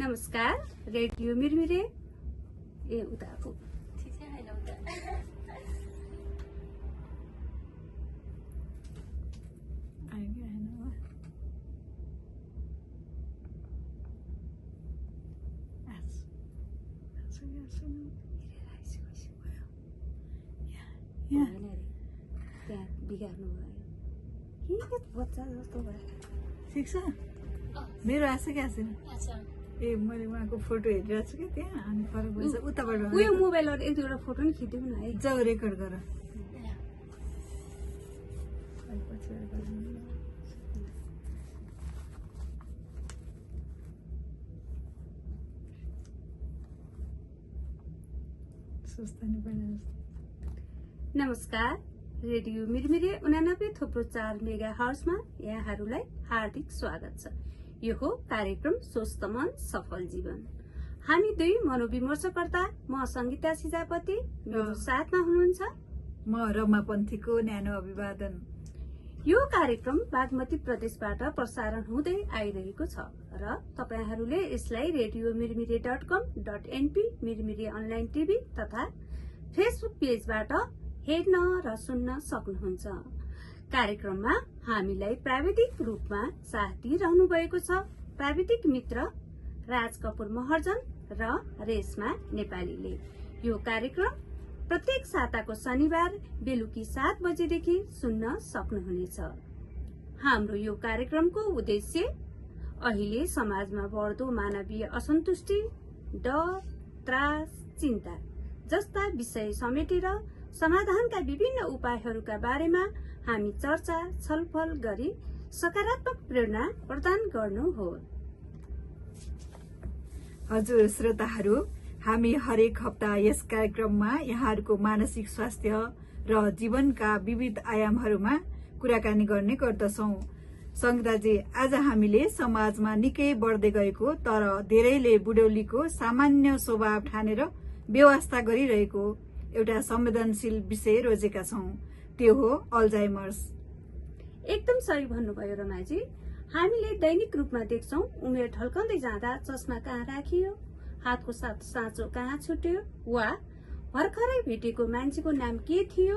नमस्कार रेडियो मिरमिरे ए उताको ठीक है हैन उता आइगे हैन त्यहाँ बिगार्नु भयो के बच्चा जस्तो भयो ठिक छ मेरो आएको क्या छैन अच्छा ए मैले उहाँको फोटो हेरिरहेको छु क्या त्यहाँ अनि फरक भएछ उताबाट उयो मोबाइलबाट एक दुईवटा फोटो नि खिच्दिउँ न है जाऊ रेकर्ड गर सुस्तानी पनि नमस्कार रेडियो मिरमिरे 89.4 मेगा हर्जमा यहाँहरूलाई हार्दिक स्वागत छ। यो हो कार्यक्रम स्वस्थ मन सफल जीवन। हामी दुई मनोविमर्शकर्ता म संगीता सिजापति मेरो साथमा हुनुहुन्छ म रमा पन्थीको न्यानो अभिवादन। यो कार्यक्रम बागमती प्रदेशबाट प्रसारण हुँदै आइरहेको छ र तपाईहरूले यसलाई रेडियो मिरमिरे.com.np मिरमिरे अनलाइन टिभी तथा फेसबुक पेजबाट हेर्न र सुन्न सक्नुहुन्छ। कार्यक्रममा हामीलाई प्राविधिक रूपमा साथ दिइरहनु भएको छ प्राविधिक मित्र राज कपूर महर्जन र रेशमा नेपालीले। यो कार्यक्रम प्रत्येक साताको शनिबार बेलुकी 7 बजेदेखि सुन्न सक्नुहुनेछ। हाम्रो यो कार्यक्रमको उद्देश्य अहिले समाजमा बढ्दो मानवीय असन्तुष्टि, डर, त्रास, चिन्ता जस्ता विषय समेटेर समाधानका विभिन्न उपायहरूका बारेमा हामी चर्चा छलफल गरी सकारात्मक प्रेरणा प्रदान गर्नु हो। हजुर श्रोताहरू, हामी हरेक हप्ता यस कार्यक्रममा यहाँहरूको मानसिक स्वास्थ्य र जीवनका विविध आयामहरूमा कुराकानी गर्ने गर्दछौं। संगीताजी, आज हामीले समाजमा निकै बढ्दै गएको तर धेरैले बुढौलीको सामान्य स्वभाव ठानेर व्यवस्था गरिरहेको एउटा संवेदनशील विषय रोजेका छौं। त्यो हो अल्जाइमर्स। एकदम सही भन्नुभयो रमाजी। हामीले दैनिक रूपमा देख्छौं उमेर ढल्कँदै जाँदा चस्मा कहाँ राखियो, हातको साथ साँचो कहाँ छुट्यो वा भर्खरै भेटेको मान्छेको नाम के थियो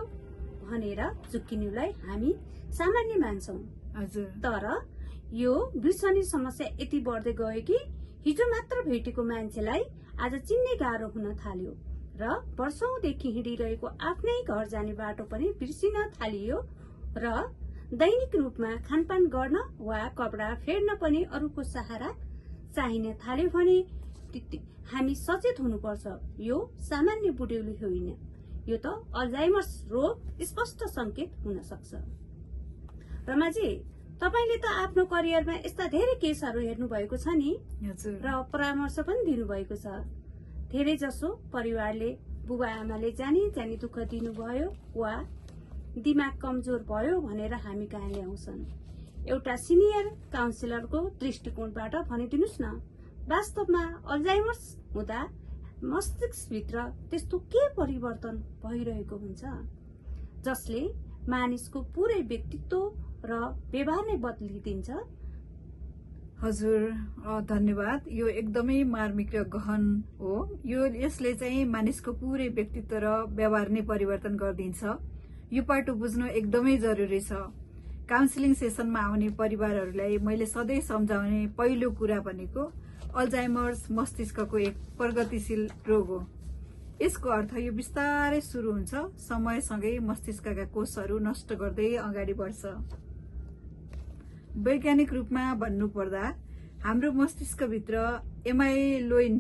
भनेर चुक्किनुलाई हामी सामान्य मान्छौं। हजुर, तर यो बिर्सने समस्या यति बढ्दै गयो कि हिजो मात्र भेटेको मान्छेलाई आज चिन्ने गाह्रो हुन थाल्यो र वर्षौंदेखि हिँडिरहेको आफ्नै घर जाने बाटो पनि बिर्सिन थालियो र दैनिक रूपमा खानपान गर्न वा कपडा फेर्न पनि अरूको सहारा चाहिन थाल्यो भने हामी सचेत हुनुपर्छ। यो सामान्य बुढ्यौली होइन, यो त अल्जाइमर्स रोग स्पष्ट संकेत हुन सक्छ। रमाजी, तपाईले त आफ्नो करियरमा यस्ता धेरै केसहरू हेर्नु भएको छ नि हजुर, र परामर्श पनि दिनुभएको छ। धेरै जसो परिवारले बुबा आमाले जानी दुःख दिनुभयो वा दिमाग कमजोर भयो भनेर हामी कहाँ ल्याउँछन्। एउटा सिनियर काउन्सिलरको दृष्टिकोणबाट भनिदिनुस् न, वास्तवमा अल्जाइमर्स हुँदा मस्तिष्कभित्र त्यस्तो के परिवर्तन भइरहेको हुन्छ जसले मानिसको पुरै व्यक्तित्व र व्यवहार नै बदलिदिन्छ? हजुर, धन्यवाद। यो एकदमै मार्मिक र गहन हो। यसले चाहिँ मानिसको पुरै व्यक्तित्व र व्यवहार नै परिवर्तन गरिदिन्छ। यो पाटो बुझ्नु एकदमै जरुरी छ। काउन्सिलिङ सेसनमा आउने परिवारहरूलाई मैले सधैँ सम्झाउने पहिलो कुरा भनेको अल्जाइमर्स मस्तिष्कको एक प्रगतिशील रोग हो। यसको अर्थ यो बिस्तारै सुरु हुन्छ, समयसँगै मस्तिष्कका कोषहरू नष्ट गर्दै अगाडि बढ्छ। वैज्ञानिक रूपमा भन्नुपर्दा हाम्रो मस्तिष्कभित्र एमाइलोइन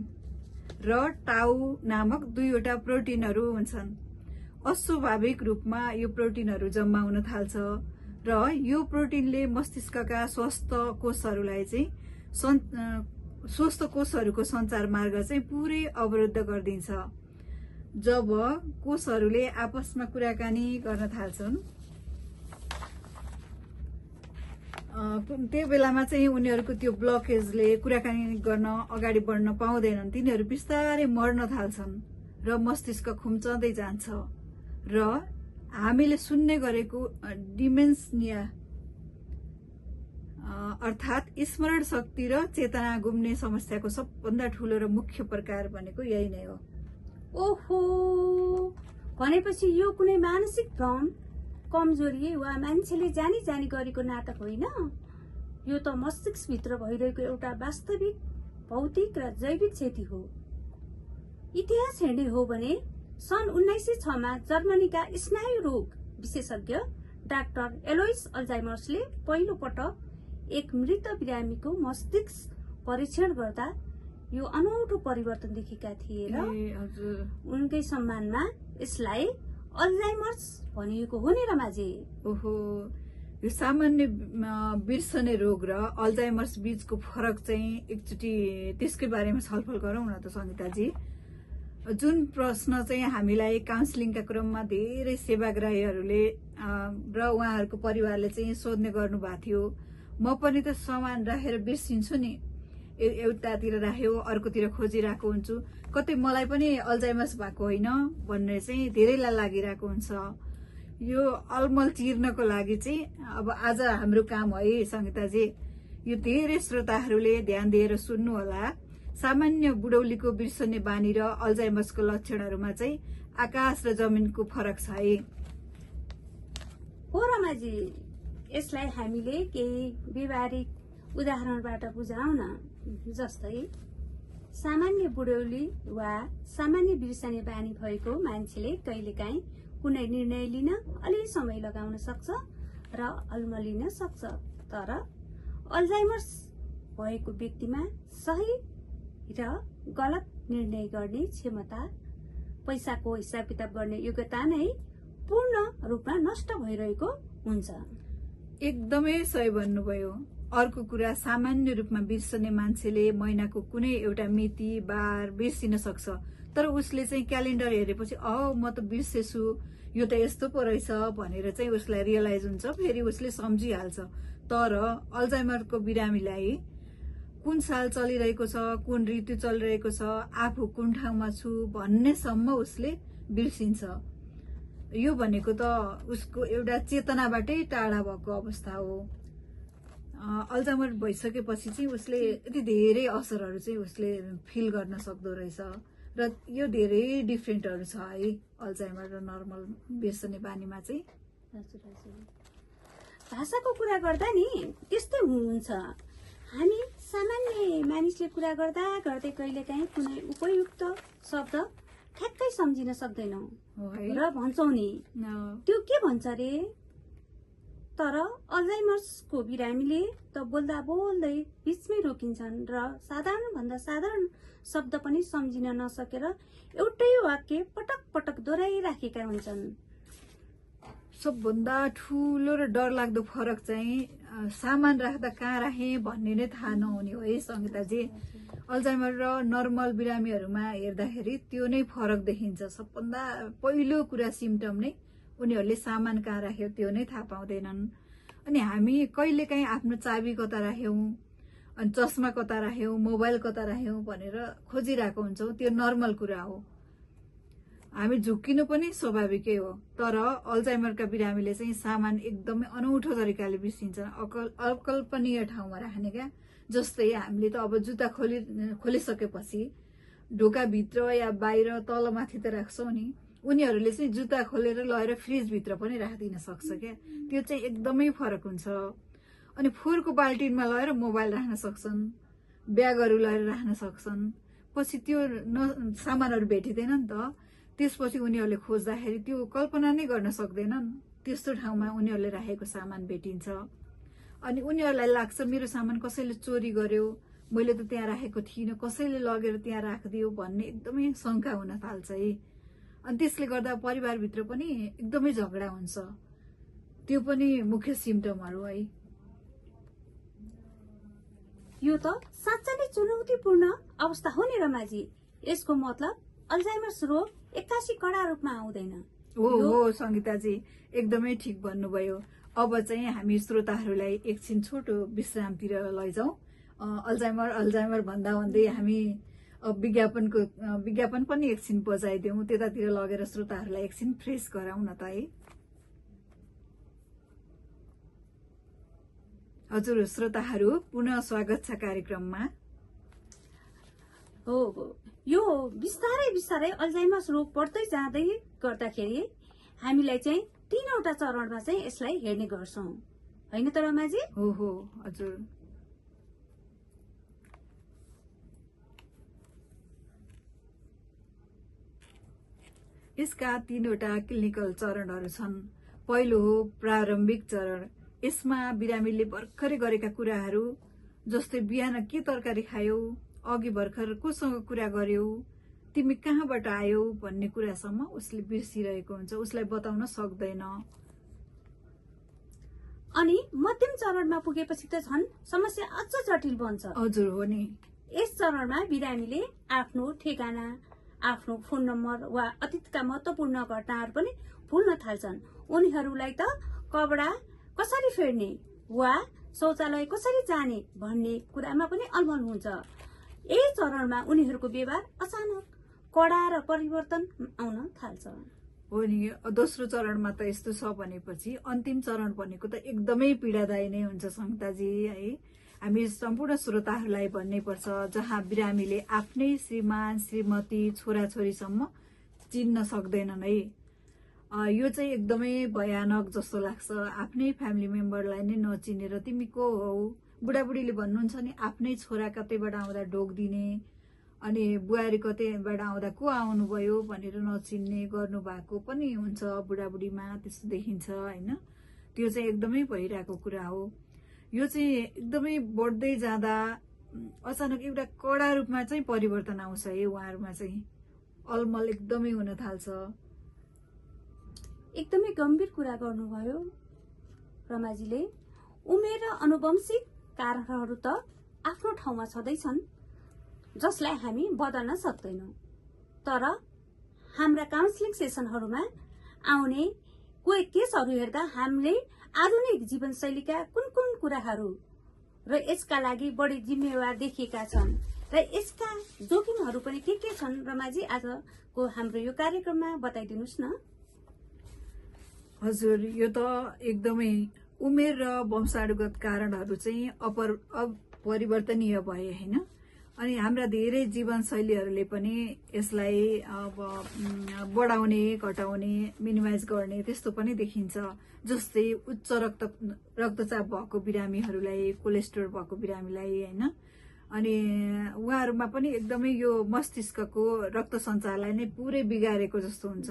र टाउ नामक दुईवटा प्रोटिनहरू हुन्छन्। अस्वाभाविक रूपमा यो प्रोटिनहरू जम्मा हुन थाल्छ र यो प्रोटिनले मस्तिष्कका स्वस्थ कोषहरूको सञ्चार मार्ग चाहिँ पुरै अवरुद्ध गरिदिन्छ। जब कोषहरूले आपसमा कुराकानी गर्न थाल्छन् त्यो बेलामा चाहिँ उनीहरूको त्यो ब्लकेजले कुराकानी गर्न अगाडि बढ्न पाउँदैनन्। तिनीहरू बिस्तारै मर्न थाल्छन् र मस्तिष्क खुम्चँदै जान्छ र हामीले सुन्ने गरेको डिमेन्सिया अर्थात् स्मरण शक्ति र चेतना गुम्ने समस्याको सबभन्दा ठूलो र मुख्य प्रकार भनेको यही नै हो। ओहो, भनेपछि यो कुनै मानसिक भ्रम, कमजोरी वा मान्छेले जानी जानी गरेको नाटक होइन। यो त मस्तिष्कभित्र भइरहेको एउटा वास्तविक भौतिक र जैविक क्षति हो। इतिहास हेर्ने हो भने सन् 1906 मा जर्मनीका स्नायु रोग विशेषज्ञ डाक्टर एलोइस अल्जाइमर्सले पहिलो पटक एक मृत बिरामीको मस्तिष्क परीक्षण गर्दा यो अनौठो परिवर्तन देखेका थिए र उनकै सम्मानमा यसलाई अल्जाइमर्स भनिएको हो नि रमाजी। ओहो, यो सामान्य बिर्सने रोग र अल्जाइमर्स बीचको फरक चाहिँ एकचोटि त्यसकै बारेमा छलफल गरौँ न त सङ्गीताजी। जुन प्रश्न चाहिँ हामीलाई काउन्सिलिङका क्रममा धेरै सेवाग्राहीहरूले र उहाँहरूको परिवारले चाहिँ सोध्ने गर्नुभएको थियो। म पनि त सामान राखेर बिर्सिन्छु नि, एउटातिर राख्यो अर्कोतिर खोजिरहेको हुन्छु, कतै मलाई पनि अल्जाइमर्स भएको होइन भन्ने चाहिँ धेरैलाई लागिरहेको हुन्छ। यो अलमल चिर्नको लागि चाहिँ अब आज हाम्रो काम है सङ्गीताजी, यो धेरै श्रोताहरूले ध्यान दिएर सुन्नु होला। सामान्य बुढौलीको बिर्सने बानी र अल्जाइमर्सको लक्षणहरूमा चाहिँ आकाश र जमिनको फरक छ है। हो रमाजी, यसलाई हामीले केही व्यवहारिक उदाहरणबाट बुझाउन। जस्तै सामान्य बुढौली वा सामान्य बिर्सने बानी भएको मान्छेले कहिलेकाहीँ कुनै निर्णय लिन अलि समय लगाउन सक्छ र अल्मलिन सक्छ, तर अल्जाइमर्स भएको व्यक्तिमा सही र गलत निर्णय गर्ने क्षमता, पैसाको हिसाब किताब गर्ने योग्यता नै पूर्ण रूपमा नष्ट भइरहेको हुन्छ। एकदमै सही भन्नुभयो। अर्को कुरा, सामान्य रूपमा बिर्सने मान्छेले महिनाको कुनै एउटा मिति बार बिर्सिन सक्छ, तर उसले चाहिँ क्यालेन्डर हेरेपछि म त बिर्सेछु, यो त यस्तो पो रहेछ भनेर चाहिँ उसलाई रियलाइज हुन्छ, फेरि उसले सम्झिहाल्छ। तर अल्जाइमरको बिरामीलाई कुन साल चलिरहेको छ, कुन ऋतु चलिरहेको छ, आफू कुन ठाउँमा छु भन्नेसम्म उसले बिर्सिन्छ। यो भनेको त उसको एउटा चेतनाबाटै टाढा भएको अवस्था हो। अल्जाइमर भइसकेपछि चाहिँ उसले यति धेरै असरहरू चाहिँ उसले फिल गर्न सक्दो रहेछ र यो धेरै डिफ्रेन्टहरू छ है अल्जाइमर र नर्मल बिर्सने बानीमा चाहिँ। भाषाको कुरा गर्दा नि त्यस्तै हुन्छ। हामी सामान्य मानिसले कुरा गर्दा गर्दै कहिलेकाहीँ कुनै उपयुक्त शब्द ठ्याक्कै सम्झिन सक्दैनौँ र भन्छौँ नि त्यो के भन्छ रे। तर अल्जाइमर्सको बिरामीले त बोल्दा बोल्दै बिचमै रोकिन्छन् र साधारण भन्दा साधारण शब्द पनि सम्झिन नसकेर एउटै वाक्य पटक पटक दोहोऱ्याइराखेका हुन्छन्। सबभन्दा ठुलो र डरलाग्दो फरक चाहिँ सामान राख्दा कहाँ राखे भन्ने नै थाहा नहुने हो है सङ्गीताजी। अल्जाइमर र नर्मल बिरामीहरूमा हेर्दाखेरि त्यो नै फरक देखिन्छ। सबभन्दा पहिलो कुरा सिम्टम नै उनीहरूले सामान कहाँ राख्यो त्यो नै थाहा पाउँदैनन्। अनि हामी कहिलेकाहीँ आफ्नो चाबी कता राख्यौँ, अनि चस्मा कता राख्यौँ, मोबाइल कता राख्यौँ भनेर खोजिरहेको हुन्छौँ, त्यो नर्मल कुरा हो। हामी झुक्किनु पनि स्वाभाविकै हो। तर अल्जाइमरका बिरामीले चाहिँ सामान एकदमै अनौठो तरिकाले बिर्सिन्छन्, अकल्पनीय ठाउँमा राख्ने क्या। जस्तै हामीले त अब जुत्ता खोलिसकेपछि ढोकाभित्र या बाहिर तलमाथि त राख्छौँ नि, उनीहरूले चाहिँ जुत्ता खोलेर लगेर फ्रिजभित्र पनि राखिदिन सक्छ क्या। त्यो चाहिँ एकदमै फरक हुन्छ। अनि फोहोरको बाल्टिनमा लगेर मोबाइल राख्न सक्छन्, ब्यागहरू लगेर राख्न सक्छन्, पछि त्यो सामानहरू भेटिँदैन नि त। त्यसपछि उनीहरूले खोज्दाखेरि त्यो कल्पना नै गर्न सक्दैनन् त्यस्तो ठाउँमा उनीहरूले राखेको सामान भेटिन्छ। अनि उनीहरूलाई लाग्छ मेरो सामान कसैले चोरी गर्यो, मैले त त्यहाँ राखेको थिइनँ, कसैले लगेर त्यहाँ राखिदियो भन्ने एकदमै शङ्का हुन थाल्छ है। अनि त्यसले गर्दा परिवारभित्र पनि एकदमै झगडा हुन्छ। त्यो पनि मुख्य सिम्टमहरू है। यो त साँच्चै नै चुनौतीपूर्ण अवस्था हो नि रमाजी। यसको मतलब अल्जाइमर्स रोग एक्कासी कडा रूपमा आउँदैन। हो सङ्गीताजी, एकदमै ठिक भन्नुभयो। अब चाहिँ हामी श्रोताहरूलाई एकछिन छोटो विश्रामतिर लैजाउँ। अल्जाइमर भन्दा भन्दै हामी विज्ञापन पनि एकछिन बजाइदिउँ, त्यतातिर लगेर श्रोताहरूलाई एकछिन फ्रेस गराउँ न त है। हजुर श्रोताहरू पुनः स्वागत छ कार्यक्रममा। हो यो बिस्तारै बिस्तारै अल्जाइमर्स रोग बढ्दै जाँदै गर्दाखेरि हामीलाई चाहिँ 3वटा चरणमा चाहिँ यसलाई हेर्ने गर्छौं, हैन त रमाजी? हो हजुर। यसका 3वटा क्लिनिकल चरणहरू छन्। पहिलो हो प्रारम्भिक चरण। यसमा बिरामीले भर्खरै गरेका कुराहरू जस्तै बिहान के तरकारी खायौ, अघि भर्खर कोसँग कुरा गर्यौ, तिमी कहाँबाट आयौ भन्ने कुरासम्म उसले बिर्सिरहेको हुन्छ, उसलाई बताउन सक्दैन। अनि मध्यम चरणमा पुगेपछि त झन् समस्या अझ जटिल बन्छ। हजुर हो नि। यस चरणमा बिरामीले आफ्नो ठेगाना, आफ्नो फोन नम्बर वा अतीतका महत्वपूर्ण घटनाहरू पनि भुल्न थाल्छन्। उनीहरूलाई त कपडा कसरी फेर्ने वा शौचालय कसरी जाने भन्ने कुरामा पनि अलमल हुन्छ। यही चरणमा उनीहरूको व्यवहार अचानक कडा र परिवर्तन आउन थाल्छ। हो नि। दोस्रो चरणमा त यस्तो छ भनेपछि अन्तिम चरण भनेको त एकदमै पीडादायी नै हुन्छ सङ्गताजी है। हामी सम्पूर्ण श्रोताहरूलाई भन्नै पर्छ, जहाँ बिरामीले आफ्नै श्रीमान श्रीमती छोराछोरीसम्म चिन्न सक्दैनन् है। यो चाहिँ एकदमै भयानक जस्तो लाग्छ। आफ्नै फ्यामिली मेम्बरलाई नै नचिनेर तिमी को हौ, बुढाबुढीले भन्नुहुन्छ नि आफ्नै छोरा कतैबाट आउँदा ढोकिदिने, अनि बुहारी कतैबाट आउँदा को आउनुभयो भनेर नचिन्ने गर्नु भएको पनि हुन्छ बुढाबुढीमा, त्यस्तो देखिन्छ होइन। त्यो चाहिँ एकदमै भइरहेको कुरा हो। यो चाहिँ एकदमै बढ्दै जाँदा अचानक एउटा कडा रूपमा चाहिँ परिवर्तन आउँछ है उहाँहरूमा चाहिँ। अलमल एकदमै हुन थाल्छ। एकदमै गम्भीर कुरा गर्नुभयो रमाजीले। उमेर र आनुवंशिक कारणहरू त आफ्नो ठाउँमा छँदैछन्, जसलाई हामी बदल्न सक्दैनौं। तर हाम्रा काउन्सिलिङ सेसनहरूमा आउने कोही केसहरू हेर्दा हामीले आधुनिक जीवनशैलीका कुन कुन कुराहरू र यसका लागि बढी जिम्मेवार देखिएका छन् र यसका जोखिमहरू पनि के छन् रमाजी, आजको हाम्रो यो कार्यक्रममा बताइदिनुस् न। हजुर, यो त एकदमै उमेर र वंशानुगत कारणहरू चाहिँ अपरिवर्तनीय भए होइन। अनि हाम्रा धेरै जीवनशैलीहरूले पनि यसलाई अब बढाउने, घटाउने, मिनिमाइज गर्ने त्यस्तो पनि देखिन्छ। जस्तै उच्च रक्तचाप भएको बिरामीहरूलाई, कोलेस्ट्रोल भएको बिरामीलाई होइन। अनि उहाँहरूमा पनि एकदमै यो मस्तिष्कको रक्त सञ्चारलाई नै पुरै बिगारेको जस्तो हुन्छ,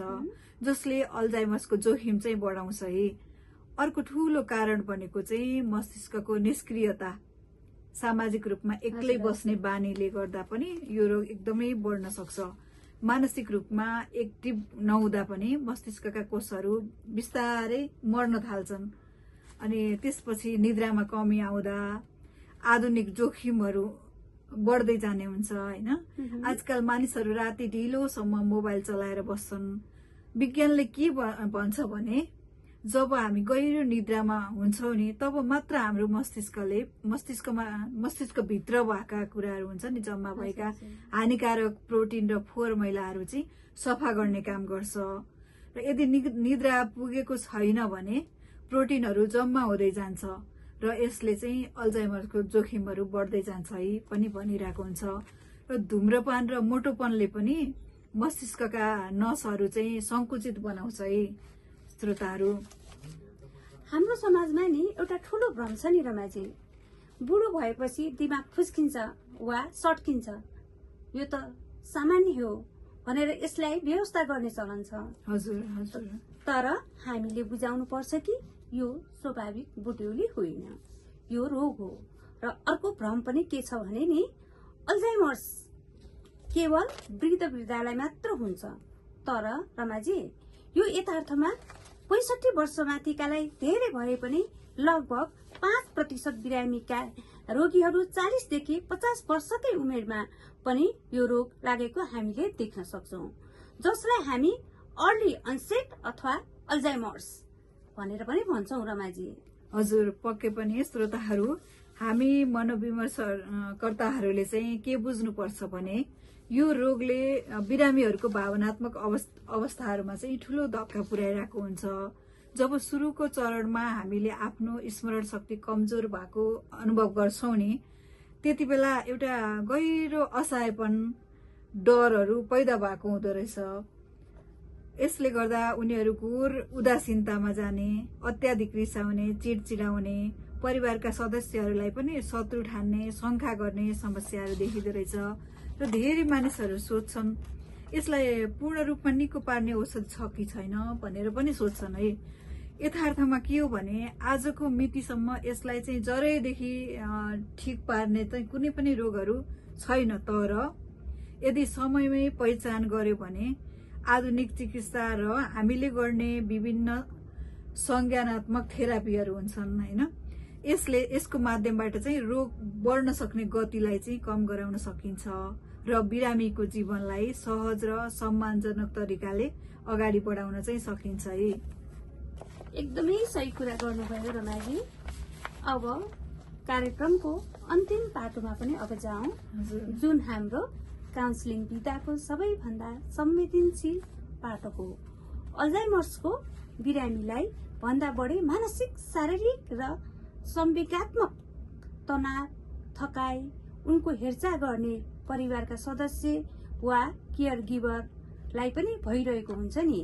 जसले अल्जाइमर्सको जोखिम चाहिँ बढाउँछ है। अर्को ठूलो कारण भनेको चाहिँ मस्तिष्कको निष्क्रियता, सामाजिक रूपमा एक्लै बस्ने बानीले गर्दा पनि यो रोग एकदमै बढ्न सक्छ। मानसिक रूपमा एक्टिभ नहुँदा पनि मस्तिष्कका कोषहरू बिस्तारै मर्न थाल्छन्। अनि त्यसपछि निद्रामा कमी आउँदा आधुनिक जोखिमहरू बढ्दै जाने हुन्छ होइन। आजकल मानिसहरू राति ढिलोसम्म मोबाइल चलाएर बस्छन्। विज्ञानले के भन्छ भने जब हामी गहिरो निद्रामा हुन्छौँ नि तब मात्र हाम्रो मस्तिष्कभित्र भएका कुराहरू हुन्छ नि, जम्मा भएका हानिकारक प्रोटिन र फोहोर मैलाहरू चाहिँ सफा गर्ने काम गर्छ। र यदि निद्रा पुगेको छैन भने प्रोटिनहरू जम्मा हुँदै जान्छ र यसले चाहिँ अल्जाइमरको जोखिमहरू बढ्दै जान्छ है पनि भनिरहेको हुन्छ। र धुम्रपान र मोटोपनले पनि मस्तिष्कका नसहरू चाहिँ संकुचित बनाउँछ है श्रोताहरू। हाम्रो समाजमा नि एउटा ठूलो भ्रम छ नि रमाजी, बुढो भएपछि दिमाग फुस्किन्छ वा सट्किन्छ, यो त सामान्य हो भनेर यसलाई व्यवस्था गर्ने चलन छ। हजुर हजुर। तर हामीले बुझाउनु पर्छ कि यो स्वाभाविक बुढ्यौली होइन, यो रोग हो। र अर्को भ्रम पनि के छ भने नि अल्जाइमर्स केवल वृद्ध वृद्धालाई मात्र हुन्छ। तर रमाजी यो यथार्थमा 65 वर्षमाथिकालाई धेरै भए पनि लगभग 5% बिरामीका रोगीहरू 40 देखि 50 वर्षकै उमेरमा पनि यो रोग लागेको हामीले देख्न सक्छौं, जसलाई हामी अर्ली अनसेट अथवा अल्जाइमर्स भनेर पनि भन्छौं रमाजी। हजुर, पक्कै पनि श्रोताहरू, हामी मनोविमर्शकर्ताहरूले चाहिँ के बुझ्नुपर्छ भने यो रोगले बिरामीहरूको भावनात्मक अवस्थाहरूमा चाहिँ ठूलो धक्का पुर्याइरहेको हुन्छ। जब सुरुको चरणमा हामीले आफ्नो स्मरण शक्ति कमजोर भएको अनुभव गर्छौँ नि, त्यति बेला एउटा गहिरो असहायपन, डरहरू पैदा भएको हुँदो रहेछ। यसले गर्दा उनीहरू घोर उदासीनतामा जाने, अत्याधिक रिसाउने, चिडचिडाउने, परिवारका सदस्यहरूलाई पनि शत्रु ठान्ने, शङ्का गर्ने समस्याहरू देखिँदो रहेछ। र धेरै मानिसहरू सोध्छन् यसलाई पूर्ण रूपमा निको पार्ने औषध छ कि छैन भनेर पनि सोध्छन् है। यथार्थमा के हो भने आजको मितिसम्म यसलाई चाहिँ जरैदेखि ठिक पार्ने चाहिँ कुनै पनि रोगहरू छैन। तर यदि समयमै पहिचान गर्यो भने आधुनिक चिकित्सा र हामीले गर्ने विभिन्न संज्ञानात्मक थेरापीहरू हुन्छन् हैन, यसको माध्यमबाट चाहिँ रोग बढ्न सक्ने गतिलाई चाहिँ कम गराउन सकिन्छ र बिरामीको जीवनलाई सहज र सम्मानजनक तरिकाले अगाडि बढाउन चाहिँ सकिन्छ है। एकदमै सही कुरा गर्नुभयो रमाजी। अब कार्यक्रमको अन्तिम पाटोमा पनि अब जाउँ, जुन हाम्रो काउन्सिलिङ विधाको सबैभन्दा संवेदनशील पाटो हो। अल्जाइमर्सको बिरामीलाई भन्दा बढी मानसिक, शारीरिक र संवेगात्मक तनाव, थकाइ, उनको हेरचाह गर्ने परिवारका सदस्य वा केयर गिभरलाई पनि भइरहेको हुन्छ नि।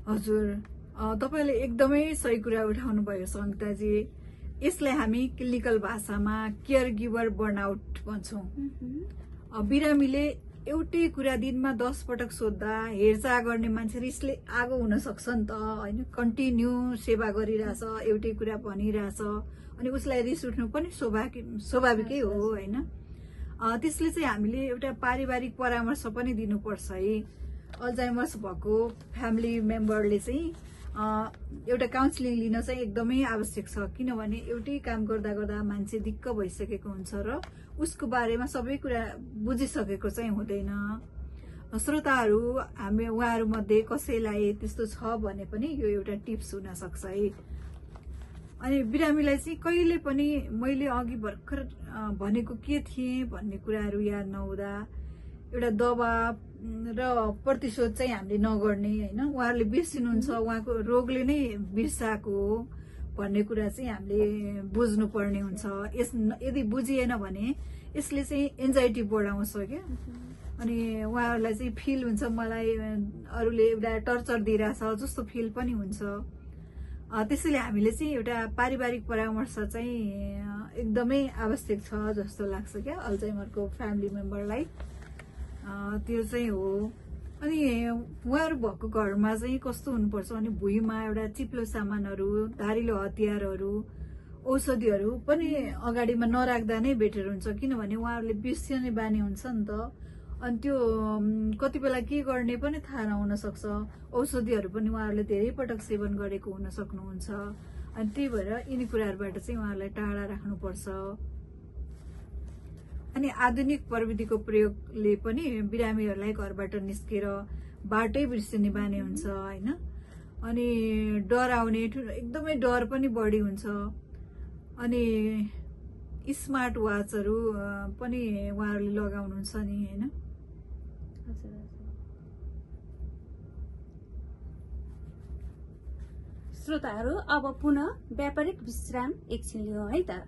हजुर, तपाईले एकदमै सही कुरा उठाउनु भयो सङ्गीताजी। यसलाई हामी क्लिनिकल भाषामा केयर गिभर बर्नआउट भन्छौँ। बिरामीले एउटै कुरा दिनमा 10 पटक सोद्धा हेरचाह गर्ने मान्छे रिसले आगो हुन सक्छ नि त हैन। कन्टिन्यू सेवा गरिरहेछ, एउटै कुरा भनिरहेछ, अनि उसलाई रिस उठ्नु पनि स्वाभाविकै हो हैन। त्यसले चाहिँ हामीले एउटा पारिवारिक परामर्श पनि दिनुपर्छ है। अल्जाइमर्स भएको फ्यामिली मेम्बरले चाहिँ एउटा काउन्सिलिङ लिन चाहिँ एकदमै आवश्यक छ। किनभने एउटै काम गर्दा गर्दा मान्छे दिक्क भइसकेको हुन्छ र उसको बारेमा सबै कुरा बुझिसकेको चाहिँ हुँदैन। श्रोताहरू, हामी उहाँहरू मध्ये कसैलाई त्यस्तो छ भने पनि यो एउटा टिप्स हुन सक्छ है। अनि बिरामीलाई चाहिँ कहिले पनि मैले अघि भर्खर भनेको के थिएँ भन्ने कुराहरू याद नहुँदा एउटा दबाब र प्रतिशोध चाहिँ हामीले नगर्ने हैन। उहाँहरूले बिर्सिनुहुन्छ, उहाँको रोगले नै बिर्साएको हो भन्ने कुरा चाहिँ हामीले बुझ्नु पर्ने हुन्छ। यदि बुझिएन भने यसले चाहिँ एन्जाइटी बढाउँछ क्या। अनि उहाँहरूलाई चाहिँ फिल हुन्छ मलाई अरूले एउटा टर्चर दिइरहेछ जस्तो फिल पनि हुन्छ। त्यसैले हामीले चाहिँ एउटा पारिवारिक परामर्श चाहिँ एकदमै आवश्यक छ जस्तो लाग्छ क्या अल्जाइमरको फ्यामिली मेम्बरलाई। त्यो चाहिँ हो। अनि उहाँहरू भएको घरमा चाहिँ कस्तो हुनुपर्छ भने भुइँमा एउटा चिप्लो सामानहरू, धारिलो हतियारहरू, औषधिहरू पनि अगाडिमा नराख्दा नै बेटर हुन्छ। किनभने उहाँहरूले बिर्सिने बानी हुन्छ नि त। अनि त्यो कति बेला के गर्ने पनि थाहा नहुन सक्छ। औषधिहरू पनि उहाँहरूले धेरै पटक सेवन गरेको हुन सक्नुहुन्छ। अनि त्यही भएर यिनी कुराहरूबाट चाहिँ उहाँहरूलाई टाढा राख्नुपर्छ। अनि आधुनिक प्रविधिको प्रयोगले पनि बिरामीहरूलाई घरबाट निस्केर बाटै बिर्सिने बानी हुन्छ हैन। अनि डराउने एकदमै डर पनि बढी हुन्छ। अनि स्मार्ट वाचहरू पनि उहाँहरूले लगाउनुहुन्छ नि हैन। श्रोताहरू, अब पुनः व्यापारिक विश्राम एकछिन लियौँ है त।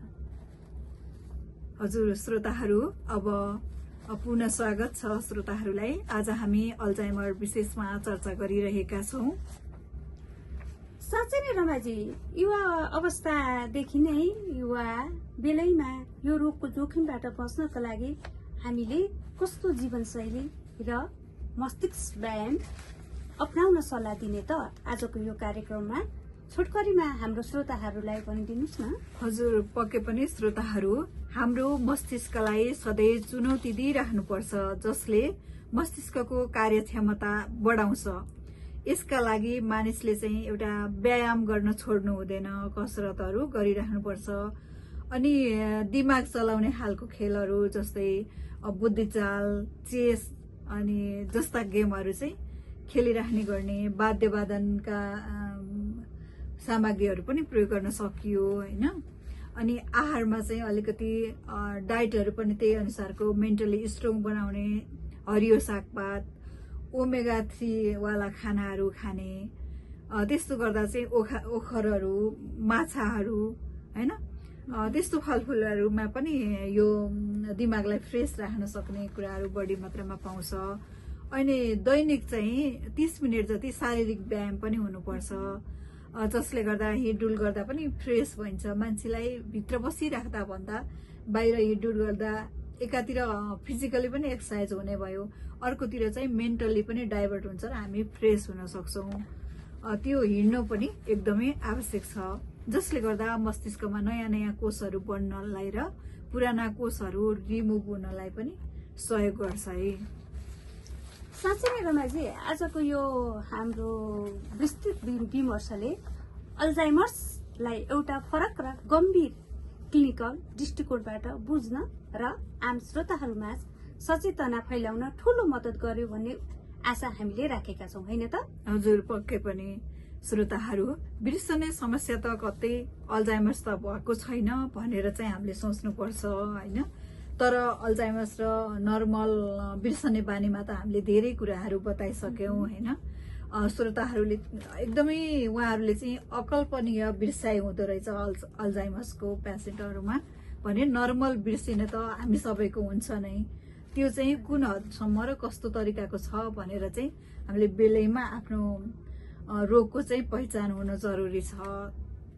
हजुर श्रोताहरू, अब पुनः स्वागत छ श्रोताहरूलाई। आज हामी अल्जाइमर विशेषमा चर्चा गरिरहेका छौँ। साँच्चै नै रमाजी, युवा अवस्थादेखि नै युवा बेलैमा यो रोगको जोखिमबाट बच्नका लागि हामीले कस्तो जीवनशैली र मस्तिष्क व्यायाम अपनाउन सल्लाह दिने त आजको यो कार्यक्रममा छोटकरीमा हाम्रो श्रोताहरूलाई भनिदिनुहोस् न। हजुर, पक्कै पनि श्रोताहरू, हाम्रो मस्तिष्कलाई सधैँ चुनौती दिइराख्नुपर्छ जसले मस्तिष्कको कार्यक्षमता बढाउँछ। यसका लागि मानिसले चाहिँ एउटा व्यायाम गर्न छोड्नु हुँदैन, कसरतहरू गरिराख्नुपर्छ। अनि दिमाग चलाउने खालको खेलहरू जस्तै बुद्धिचाल, चेस अनि जस्ता गेमहरू चाहिँ खेलिराख्ने गर्ने, वाद्यवादनका सामग्रीहरू पनि प्रयोग गर्न सकियो हैन। अनि आहारमा चाहिँ अलिकति डाइटहरू पनि त्यही अनुसारको मेन्टली स्ट्रङ बनाउने हरियो सागपात, ओमेगा 3 वाला खानाहरू खाने, त्यस्तो गर्दा चाहिँ ओखरहरू, माछाहरू हैन, त्यस्तो फलफुलहरूमा पनि यो दिमागलाई फ्रेस राख्न सक्ने कुराहरू बढी मात्रामा पाउँछ। अनि दैनिक चाहिँ 30 मिनट जति शारीरिक व्यायाम पनि हुनुपर्छ, जसले गर्दा हिँडडुल गर्दा पनि फ्रेस भइन्छ। मान्छेलाई भित्र बसिराख्दा भन्दा बाहिर हिँडडुल गर्दा एकातिर फिजिकली पनि एक्सर्साइज हुने भयो, अर्कोतिर चाहिँ मेन्टली पनि डाइभर्ट हुन्छ र हामी फ्रेस हुन सक्छौँ। त्यो हिँड्नु पनि एकदमै आवश्यक छ, जसले गर्दा मस्तिष्कमा नयाँ नयाँ कोषहरू बढ्नलाई र पुराना कोषहरू रिमुभ हुनलाई पनि सहयोग गर्छ है। साँच्चै नै रमाजी, आजको यो हाम्रो विस्तृत विमर्शले अल्जाइमर्सलाई एउटा फरक र गम्भीर क्लिनिकल दृष्टिकोणबाट बुझ्न र आम श्रोताहरूमा सचेतना फैलाउन ठूलो मद्दत गर्यो भन्ने आशा हामीले राखेका छौँ, होइन त? हजुर, पक्कै पनि। श्रोताहरू, बिर्सने समस्या त कतै अल्जाइमर्स त भएको छैन भनेर चाहिँ हामीले सोच्नुपर्छ होइन। तर अल्जाइमर्स र नर्मल बिर्सने बानीमा त हामीले धेरै कुराहरू बताइसक्यौँ होइन। श्रोताहरूले एकदमै उहाँहरूले चाहिँ अकल्पनीय बिर्साइ हुँदो रहेछ अल्जाइमर्सको पेसेन्टहरूमा भने नर्मल बिर्सिने त हामी सबैको हुन्छ नै। त्यो चाहिँ कुन हदसम्म र कस्तो तरिकाको छ भनेर चाहिँ हामीले बेलैमा आफ्नो रोगको चाहिँ पहिचान हुन जरुरी छ।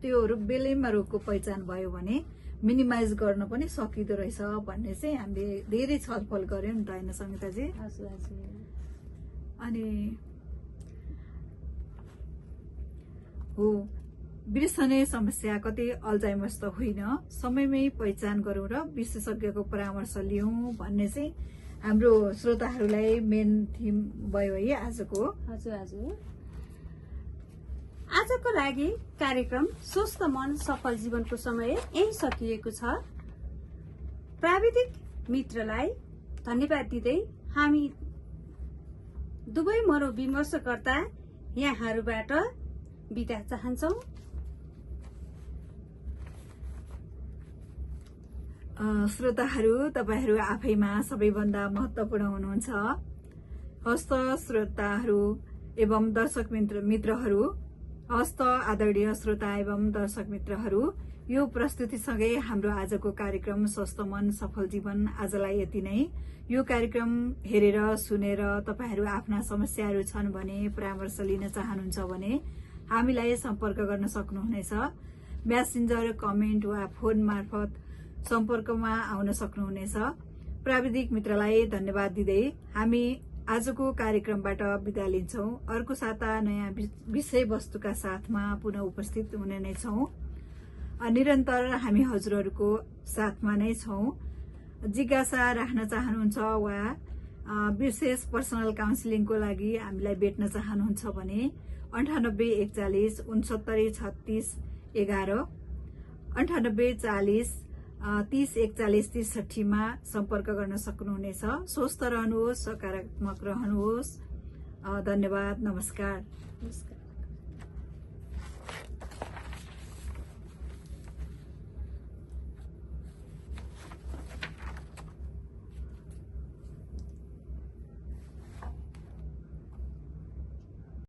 त्योहरू बेलैमा रोगको पहिचान भयो भने मिनिमाइज गर्न पनि सकिँदो रहेछ भन्ने चाहिँ हामीले धेरै छलफल गर्यौँ नि त, होइन समिताजी? हजुर हजुर। अनि हो, बिर्सने समस्या कतै अल्जाइमर्स त होइन, समयमै पहिचान गरौँ र विशेषज्ञको परामर्श लियौँ भन्ने चाहिँ हाम्रो श्रोताहरूलाई मेन थिम भयो है आजको। हजुर हजुर। आजको लागि कार्यक्रम स्वस्थ मन सफल जीवनको समय यही सकिएको छ। प्राविधिक मित्रलाई धन्यवाद दिँदै हामी दुवै मनोविमर्शकर्ता यहाँहरूबाट बिदा चाहन्छौँ। श्रोताहरू, तपाईहरू आफैमा सबैभन्दा महत्त्वपूर्ण हुनुहुन्छ। हस्त श्रोताहरू एवं दर्शक मित्रहरू, हस्त आदरणीय श्रोता एवं दर्शक मित्रहरू, यो प्रस्तुतिसँगै हाम्रो आजको कार्यक्रम स्वस्थ मन सफल जीवन आजलाई यति नै। यो कार्यक्रम हेरेर सुनेर तपाईहरू आफ्ना समस्याहरू छन् भने, परामर्श लिन चाहनुहुन्छ भने हामीलाई सम्पर्क गर्न सक्नुहुनेछ। म्यासेन्जर, कमेन्ट वा फोन मार्फत सम्पर्कमा आउन सक्नुहुनेछ। प्राविधिक मित्रलाई धन्यवाद दिँदै हामी आजको कार्यक्रमबाट बिदा लिन्छौँ। अर्को साता नयाँ विषयवस्तुका साथमा पुनः उपस्थित हुने नै छौँ। निरन्तर हामी हजुरहरूको साथमा नै छौँ। जिज्ञासा राख्न चाहनुहुन्छ वा विशेष पर्सनल काउन्सिलिङको लागि हामीलाई भेट्न चाहनुहुन्छ भने 98 41 69 36 11 98 40 30 41 63 मा सम्पर्क गर्न सक्नुहुनेछ। स्वस्थ रहनुहोस्, सकारात्मक रहनुहोस्। धन्यवाद, नमस्कार। नमस्कार।